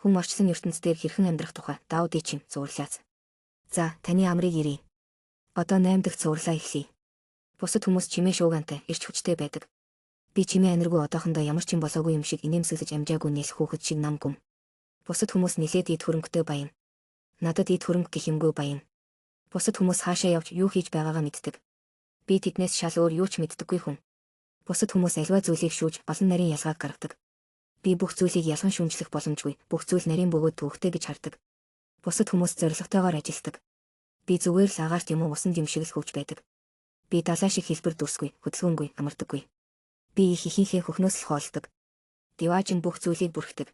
Хүн орчсон ертөнцийн хэрхэн амьдрах тухай Дао Дэ Чим зурлаац. За, таны амрыг ирье. Одоо 8 дахь зурлаа эхлэе. Бусад хүмүүс чимээ шуугантай, эрч хүчтэй байдаг. Би чимээ аниргүй одоохондоо ямар ч юм болоогүй юм шиг инээмсэглэж амжаагүй нийс хүүхэд шиг нам гүм. Бусад хүмүүс нилээд ид хөрөнгөтэй баян. Надад ид хөрөнгө гэх юмгүй баян. Бусад хүмүүс хаашаа явж юу хийж байгаагаа мэддэг. Би тэднээс шал өөр юу ч мэддэггүй хүн. Бусад хүмүүс аливаа зүйлийг шүүж олон нарийн ялгааг гаргадаг. Би бүх зүйлийг ялган шүүмжлэх боломжгүй, бүх зүйл нарийн бөгөөд төвхтэй гэж хардаг. Бусад хүмүүс зоригтойгоор ажилтдаг. Би зүгээр л агаарт юм уу усан юм шиг л хөвж байдаг. Би далай шиг хэлбэр дүрсгүй, хөдөлгөөнгүй, амардаггүй. Би их ихийнхээ хөхнөөс л хоолдог. Диваажин бүх зүйлийг бүрхдэг.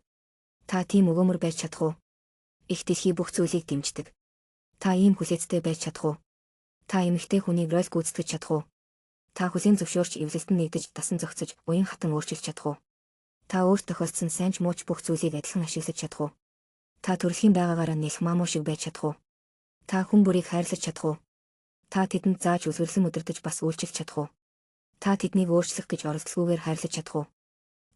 Та тийм өгөөмөр байж чадах уу? Их дэлхий бүх зүйлийг дэмждэг. Та ийм хүлээцтэй байж чадах уу? Та эмэгтэй хүнийг роль гүйцэтгэж чадах уу? Та хүлээн зөвшөөрч эвлэлтэн нэгдэж дасан зохицож, уян хатан өөрчилж чадах уу? Та өөрт тохиолдсон сайн ч муу ч бүх зүйлийг адилхан ашиглаж чадах уу? Та төрөлхийн байгаагаараа нэлэх маамуу шиг байж чадах уу? Та хүн бүрийг хайрлаж чадах уу? Та тэдэнд зааж үлгэрлэн өдөрдөж бас үйлчлж чадах уу? Та тэднийг өөрчлөх гэж оролдолгүйгээр хайрлаж чадах уу?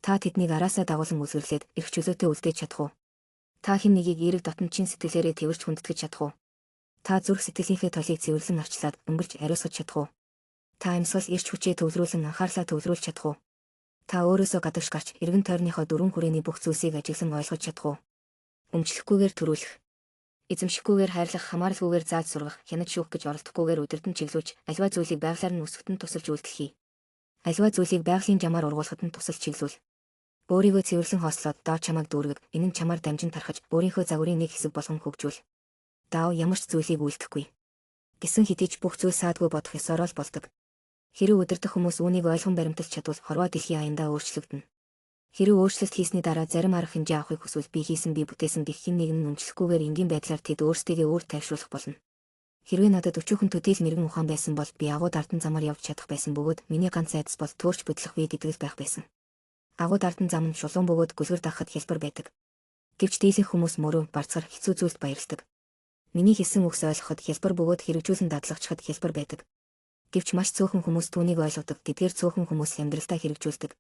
Та тэднийг араасаа дагуулan үлгэрлээд эрх чөлөөтэй үлдээж чадах уу? Та хэн нэгийг эерэг дотночийн сэтгэлээрээ тэрвэрч хүндэтгэж чадах уу? Та зүрх сэтгэлийнхээ толийг цэвэрлэн арчлаад өнгөрч ариусгаж чадах уу? Та амьсгал эрч хүчээ төвлөрүүлэн анхаарлаа төвлөрүүлж чадах уу? Та өөрөөсөө гадагш гарч эргэн тойрныхоо дөрвөн хүрээний бүх зүйлсийг ажиглан ойлгож чадах уу? Өмчлөхгүйгээр төрүүлэх. Эзэмшихгүйгээр хайрлах, хамааралгүйгээр зааж сургах, хянаж шүүх гэж оролдохгүйгээр удирдан чиглүүлж, аливаа зүйлийг байгалаар нь өсгөхтөн тусалж үйлдэлхий. Аливаа зүйлийг байгалийн жамаар ургуулхад нь тусалж чиглүүл. Өөрийгөө цэвэрлэн хослоод доо чамайг дүүргэг, энэ нь чамаар дамжин тархаж, өөрийнхөө загварын нэг хэсэг болгон хөгжүүл. Дао ямар ч зүйлийг үйлдэхгүй. Гэсэн хэдий ч бүх зүйл саадгүй бодох ёсоор л болдог. Хэрэв удирдах хүмүүс үүнийг ойлгон баримталж чадвал хорвоо дэлхийн аяндаа өөрчлөгдөнө. Хэрэв өөрчлөлт хийсний дараа зарим арга хэмжээ авахыг хүсвэл би хийсэн би бүтээсэн гэх хин нэг нь үнэмшлэхгүйгээр энгийн байдлаар тэд өөрсдийгөө өөр тайвшруулах болно. Хэрвээ надад өчүүхэн төдийл мэрэгэн ухаан байсан бол би агуу дардан замаар явж чадах байсан бөгөөд миний ганц айдас бол төөрч бодлох вид идэгэл байх байсан. Агуу дардан зам нь шулуун бөгөөд гүлгэр дагахад хялбар байдаг. Гэвч дийлэх хүмүүс мөрөө барцгаар хэцүү зүйлд баярлдаг. Миний хэлсэн үгс ойлгоход хялбар бөгөөд хэрэгжүүлэн дадлагчхад хялбар байдаг. Гэвч маш цөөхөн хүмүүс түүнийг ойлгодог, тэдгээр цөөхөн хүмүүс амьдралдаа хэрэгжүүлдэг.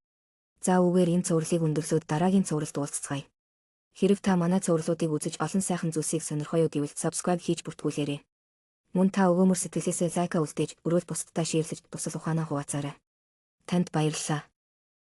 За үгээр энэ цувралыг өндөрлөөд дараагийн цувралд уулзцгаая. Хэрэв та манай цувралуудыг үзэж олон сайхан зүйлсийг сонирхоо юу гэвэл subscribe хийж бүртгүүлээрэй. Мөн та өгөөмөр сэтгэлээсээ лайка үлдээж, өрөөл бусдтай шеэрлэж тусал ухаанаа хуваацаарай. Танд баярлалаа.